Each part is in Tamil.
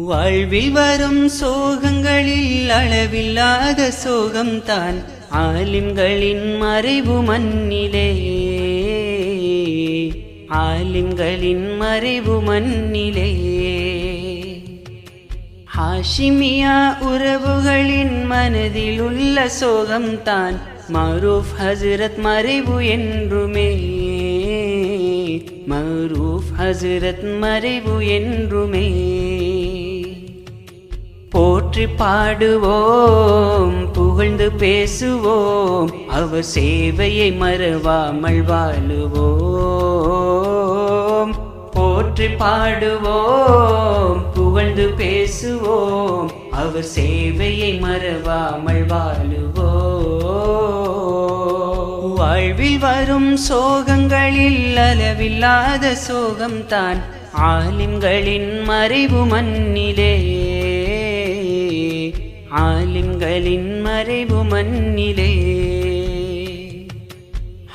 வாழ்வில் வரும் சோகங்களில் அளவில்லாத சோகம்தான் ஆலிம்களின் மறைவு மண்ணிலே, ஆலிம்களின் மறைவு மண்ணிலே. ஹாஷிமியா உறவுகளின் மனதில் உள்ள சோகம்தான் மரூஃப் ஹஸ்ரத் மறைவு என்றுமே, மரூஃப் ஹஸ்ரத் மறைவு என்றுமே. போற்றி பாடுவோம், புகழ்ந்து பேசுவோம், அவர் சேவையை மறவாமல் வாழுவோம். போற்றி பாடுவோம், புகழ்ந்து பேசுவோம், அவர் சேவையை மறவாமல் வாழுவோம். வாழ்வில் வரும் சோகங்களில் அளவில்லாத சோகம்தான் ஆலிம்களின் மறைவு மண்ணிலே, ஆலிம்களின் மறைவு மண்ணிலே.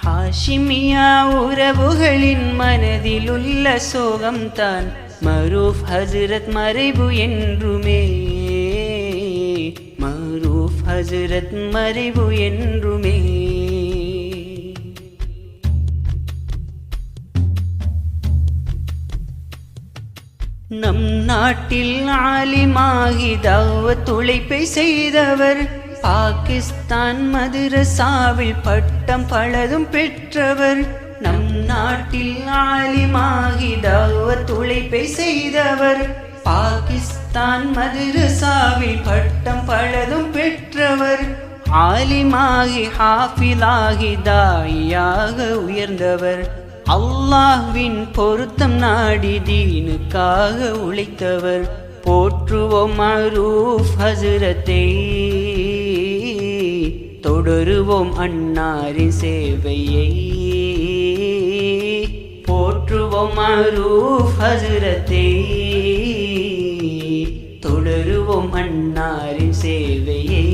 ஹாஷிமியா உறவுகளின் மனதில் உள்ள சோகம்தான் மரூஃப் ஹஸ்ரத் மறைவு என்றுமே, மரூஃப் ஹஸ்ரத் மறைவு என்றுமே. நம் நாட்டில் ஆலிமாகி தஅவத் உழைப்பை செய்தவர், பாகிஸ்தான் மதரசாவில் பட்டம் பலதும் பெற்றவர். நம் நாட்டில் ஆலிமாகி தஅவத் உழைப்பை செய்தவர், பாகிஸ்தான் மதரசாவில் பட்டம் பலதும் பெற்றவர். ஆலிமாகி ஹாஃபிலாகி தாயியாக உயர்ந்தவர், அல்லாஹ்வின் பொருத்தம் நாடி தீனுக்காக உழைத்தவர். போற்றுவோம் மரூஃப் ஹஸ்ரத்தை, தொடருவோம் அன்னாரின் சேவையை. போற்றுவோம் மரூஃப் ஹஸ்ரத்தை, தொடருவோம் அன்னாரின் சேவையை.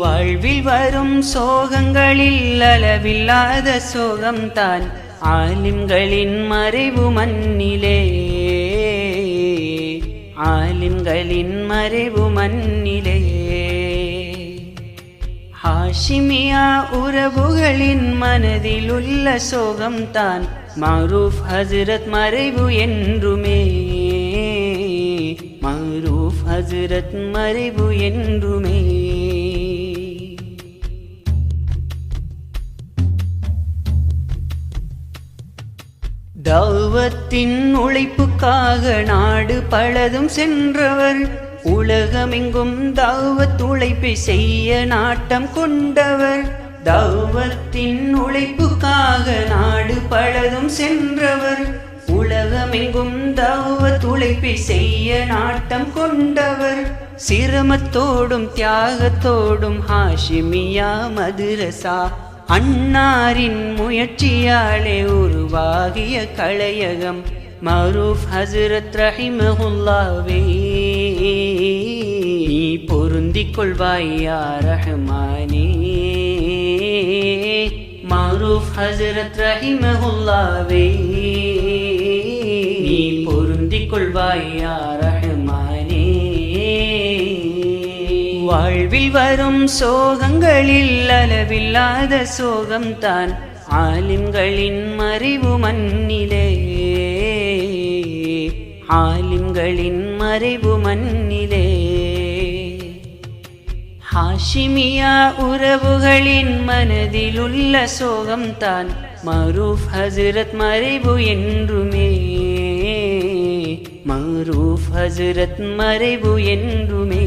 வாழ்வில் வரும் சோகங்களில் அளவில்லாத சோகம்தான் ஆலிம்களின் மறைவு மண்ணிலே, ஆலிம்களின் மறைவு மண்ணிலே. ஹாஷிமியா உறவுகளின் மனதில் உள்ள சோகம்தான் மரூஃப் ஹஸ்ரத் மறைவு என்றுமே, மரூஃப் ஹஸ்ரத் மறைவு என்றுமே. தஅவத்தின் உழைப்புக்காக நாடு பலதும் சென்றவர், உலகமெங்கும் தஅவத் உழைப்பை செய்ய நாட்டம் கொண்டவர். தஅவத்தின் உழைப்புக்காக நாடு பலதும் சென்றவர், உலகமெங்கும் தஅவத் உழைப்பை செய்ய நாட்டம் கொண்டவர். சிரமத்தோடும் தியாகத்தோடும் ஹாஷிமியா மதரசா அன்னாரின் முயற்சியாலே உருவாகிய கலையகம் மரூஃப் ஹஸ்ரத் ரஹிமஹுல்லாவே. நீ பொருந்திக் கொள்வாய் யா ரஹ்மானே, மரூஃப் ஹஸ்ரத் ரஹிமஹுல்லாவே. நீ பொருந்திக் கொள்வாய் யா ரஹ்மானே. வாழ்வில் வரும் சோகங்களில் அளவில்லாத சோகம்தான் ஆலிம்களின் மறைவு மண்ணிலே, ஆலிம்களின் மறைவு மண்ணிலே. ஹாஷிமியா உறவுகளின் மனதில் உள்ள சோகம்தான் மரூஃப் ஹஸ்ரத் மறைவு என்றுமே, மரூஃப் ஹஸ்ரத் மறைவு என்றுமே.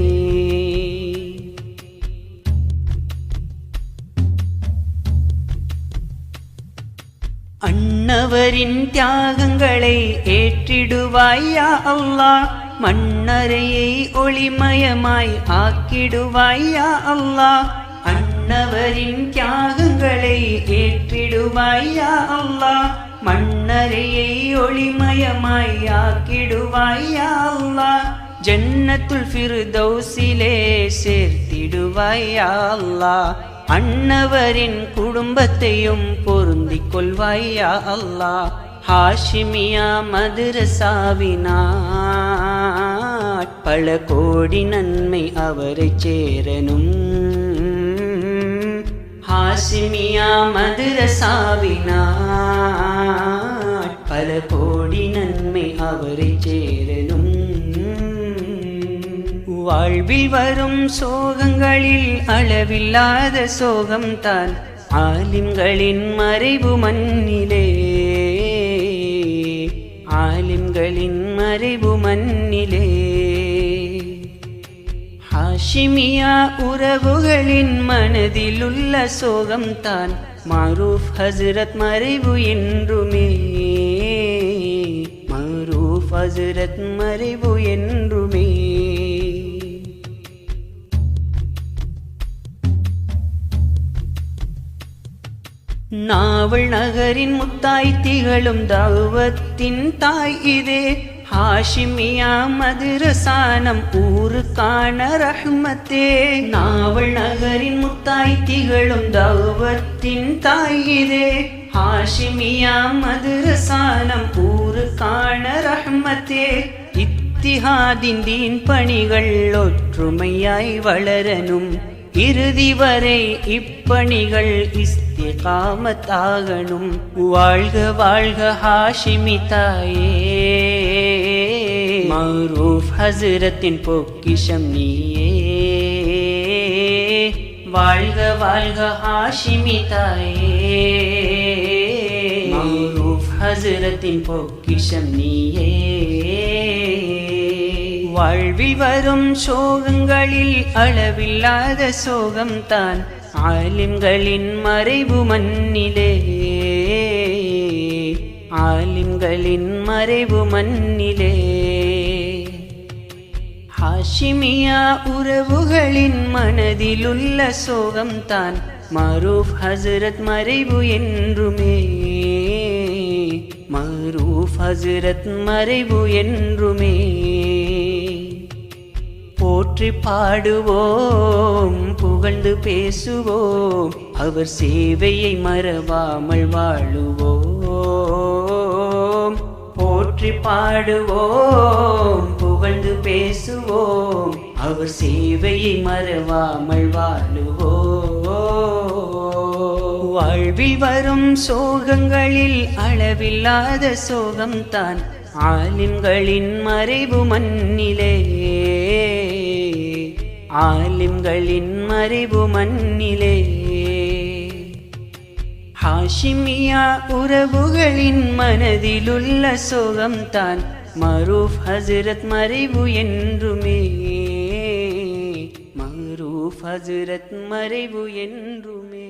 அன்னவரின் தியாகங்களை ஏற்றிடுவாய் யா அல்லாஹ், மண்ணறையை ஒளிமயமாய் ஆக்கிடுவாய் யா அல்லாஹ். அன்னவரின் தியாகங்களை ஏற்றிடுவாய் யா அல்லாஹ், மண்ணறையை ஒளிமயமாய் ஆக்கிடுவாய் யா அல்லாஹ். ஜன்னத்துல் ஃபிர்தௌஸிலே சேர்த்திடுவாய் யா அல்லாஹ். அன்னவரின் குடும்பத்தையும் பொருந்திக் கொள்வாய் யா அல்லாஹ். ஹாஷிமியா மதரசாவினாட் பல கோடி நன்மை அவரை சேரனும். ஹாஷிமியா மதரசாவினாட் பல கோடி நன்மை அவரை சேரனும். வாழ்வில் வரும் சோகங்களில் அளவில்லாத சோகம்தான் ஆலிம்களின் மறைவு மண்ணிலே, ஆலிம்களின் மறைவு மண்ணிலே. ஹாஷிமியா உறவுகளின் மனதில் உள்ள சோகம்தான் மாரூஃப் ஹஸ்ரத் மறைவு என்றுமே, மாரூஃப் ஹஸ்ரத் மறைவு என்றுமே. நாவல் நகரின் முத்தாய் திகழும் தாவத்தின் தாய் இதே. ஹாஷிமியா மதரசானம் ஊருக்கான ரஹ்மத்தே. நாவல் நகரின் முத்தாய் திகழும் தாவத்தின் தாய் இதே. ஹாஷிமியா மதரசானம் ஊருக்கான ரஹ்மத்தே. இத்திஹாதின் தீன் பணிகள் ஒற்றுமையாய் வளரனும். இறுதி வரை இப்பணிகள் இஸ்திகாமத்தாகணும். வாழ்க வாழ்க ஹாஷிமி தாயே, மாரூஃப் ஹஸ்ரத்தின் பொக்கிஷம் நீயே. வாழ்க வாழ்க ஹாஷிமி தாயே, மாரூஃப் ஹஸ்ரத்தின் பொக்கிஷம் நீயே. வாழ்வில் வரும் சோகங்களில் அளவில்லாத சோகம்தான் ஆலிம்களின் மறைவு மண்ணிலே, ஆலிம்களின் மறைவு மண்ணிலே. ஹாஷிமியா உறவுகளின் மனதில் உள்ள சோகம்தான் மாரூஃப் ஹஸ்ரத் மறைவு என்றுமே, மாரூஃப் ஹஸ்ரத் மறைவு என்றுமே. போற்றி பாடுவோம் புகழ்ந்து பேசுவோம், அவர் சேவையை மறவாமல் வாழுவோம். போற்றி பாடுவோம் புகழ்ந்து பேசுவோம், அவர் சேவையை மறவாமல் வாழுவோம். வாழ்வில் வரும் சோகங்களில் அளவில்லாத சோகம்தான் ஆலிம்களின் மறைவு மண்ணிலே, ஆலிம்களின் மறைவு மண்ணிலே. ஹாஷிமியா உறவுகளின் மனதிலுள்ள சோகம்தான் மாரூஃப் ஹஸ்ரத் மறைவு என்றுமே, மாரூஃப் ஹஸ்ரத் மறைவு என்றுமே.